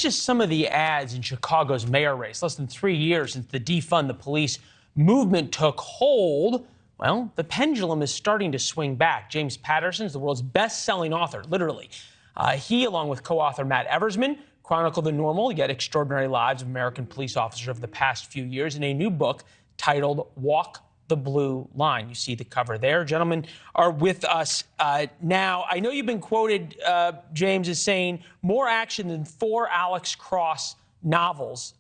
That's just some of the ads in Chicago's mayor race. Less than 3 years since the defund the police movement took hold. Well, the pendulum is starting to swing back. James Patterson is the world's best-selling author, literally. He, along with co-author Matt Eversmann, chronicled the normal yet extraordinary lives of American police officers over the past few years in a new book titled Walk the Blue Line. You see the cover there. Gentlemen are with us now. I know you've been quoted, James, as saying more action than 4 Alex Cross novels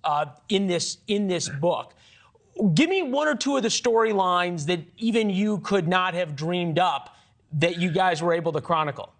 in this book. Give me 1 or 2 of the storylines that even you could not have dreamed up that you guys were able to chronicle.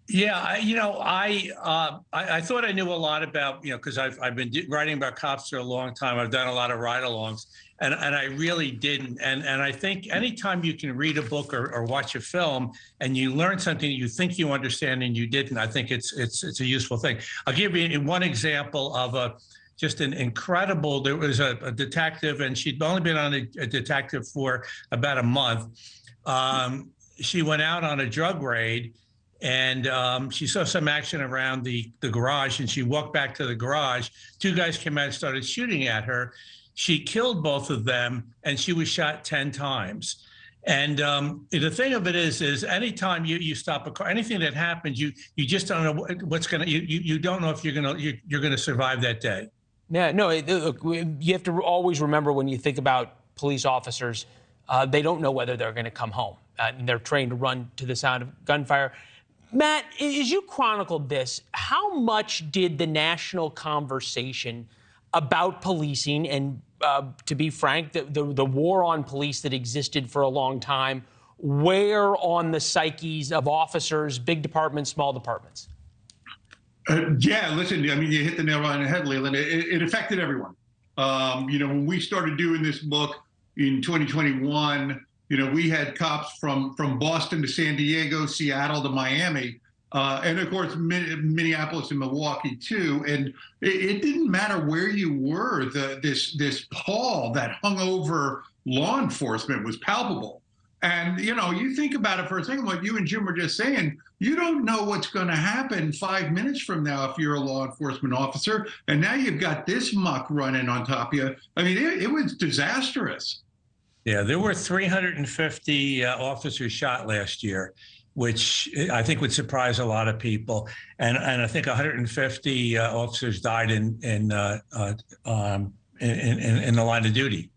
Yeah, I thought I knew a lot about, because I've been writing about cops for a long time. I've done a lot of ride-alongs, and I really didn't. And I think anytime you can read a book or watch a film and you learn something that you think you understand and you didn't, I think it's a useful thing. I'll give you one example of just an incredible. There was a detective, and she'd only been on a detective for about a month. She went out on a drug raid. And she saw some action around the garage, and she walked back to the garage. 2 guys came out and started shooting at her. She killed both of them, and she was shot 10 times. And the thing of it is anytime you stop a car, anything that happens, you just don't know what's gonna. You don't know if you're gonna survive that day. Yeah, no. Look, you have to always remember when you think about police officers, they don't know whether they're going to come home, and they're trained to run to the sound of gunfire. Matt, as you chronicled this, how much did the national conversation about policing and, to be frank, the war on police that existed for a long time, wear on the psyches of officers, big departments, small departments? Yeah, listen, I mean, you hit the nail right on the head, Leland. It affected everyone. When we started doing this book in 2021, we had cops from Boston to San Diego, Seattle to Miami, and of course, Minneapolis and Milwaukee too. And it didn't matter where you were. This pall that hung over law enforcement was palpable. And, you think about it for a second, what you and Jim were just saying, you don't know what's going to happen 5 minutes from now if you're a law enforcement officer. And now you've got this muck running on top of you. I mean, it was disastrous. Yeah, there were 350 officers shot last year, which I think would surprise a lot of people. And I think 150 officers died in the line of duty.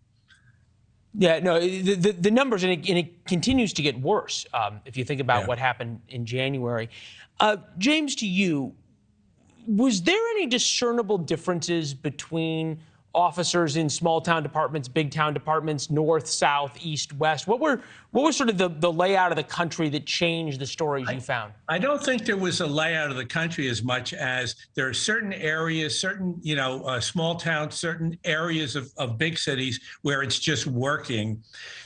Yeah, no, the numbers, and it continues to get worse if you think about what happened in January. James, to you, was there any discernible differences between officers in small town departments, big town departments, north, south, east, west? What was sort of the layout of the country that changed the stories you found? I don't think there was a layout of the country as much as there are certain areas, certain, small towns, certain areas of big cities where it's just working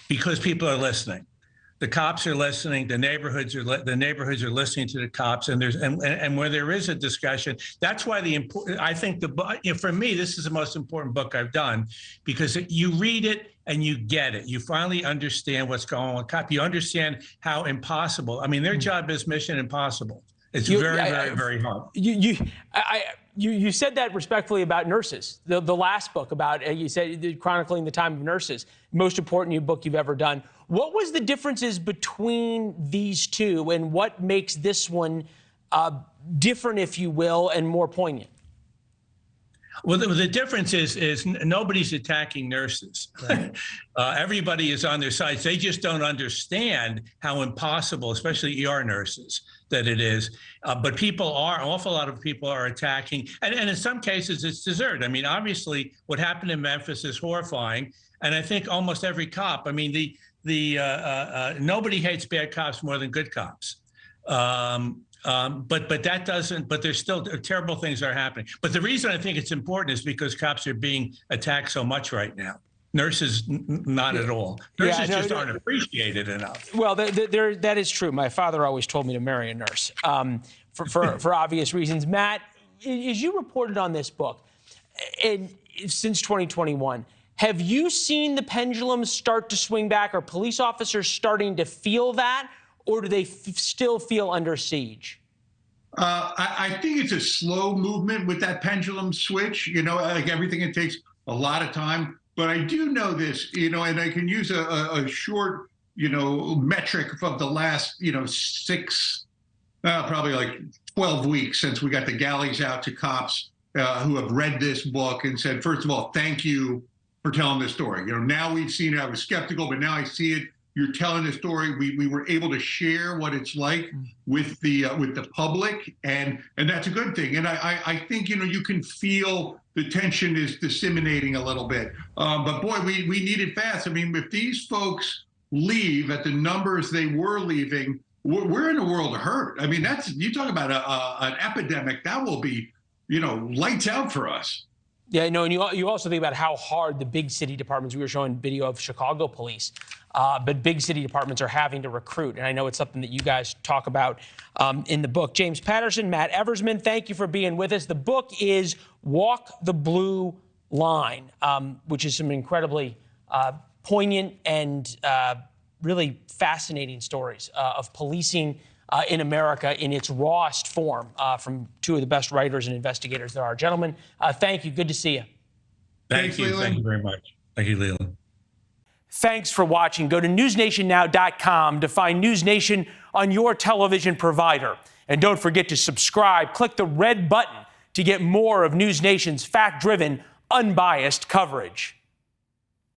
because people are listening. The cops are listening. The neighborhoods are listening to the cops, and where there is a discussion, that's why I think for me, this is the most important book I've done, because you read it and you get it. You finally understand what's going on with cops. You understand how impossible. I mean, their job is mission impossible. It's very hard. You said that respectfully about nurses. The last book about, you said, chronicling the time of nurses, most important book you've ever done. What was the differences between these two, and what makes this one different, if you will, and more poignant? Well, the difference is nobody's attacking nurses. Right. Everybody is on their sides. They just don't understand how impossible, especially ER nurses, that it is. But an awful lot of people are attacking. And in some cases, it's deserved. I mean, obviously, what happened in Memphis is horrifying. And I think almost every cop, I mean, nobody hates bad cops more than good cops. But that doesn't. But there's still terrible things are happening. But the reason I think it's important is because cops are being attacked so much right now. Nurses, not at all. Nurses just aren't appreciated enough. Well, that is true. My father always told me to marry a nurse for obvious reasons. Matt, as you reported on this book, and since 2021. Have you seen the pendulum start to swing back? Are police officers starting to feel that, or do they still feel under siege? I think it's a slow movement with that pendulum switch. Like everything, it takes a lot of time. But I do know this, and I can use a short, metric of the last, probably like 12 weeks since we got the galleys out to cops who have read this book and said, first of all, thank you for telling this story. Now we've seen it. I was skeptical, but now I see it. You're telling the story. We were able to share what it's like with the public, and that's a good thing. And I think you can feel the tension is disseminating a little bit. But boy, we need it fast. I mean, if these folks leave at the numbers they were leaving, we're in a world of hurt. I mean, you talk about an epidemic that will be lights out for us. Yeah, and you also think about how hard the big city departments, we were showing video of Chicago police, but big city departments are having to recruit. And I know it's something that you guys talk about in the book. James Patterson, Matt Eversmann, thank you for being with us. The book is Walk the Blue Line, which is some incredibly poignant and really fascinating stories of policing in America in its rawest form from two of the best writers and investigators there are. Gentlemen, thank you. Good to see you. Thank you. Leland. Thank you very much. Thank you, Leland. Thanks for watching. Go to newsnationnow.com to find NewsNation on your television provider. And don't forget to subscribe. Click the red button to get more of NewsNation's fact-driven, unbiased coverage.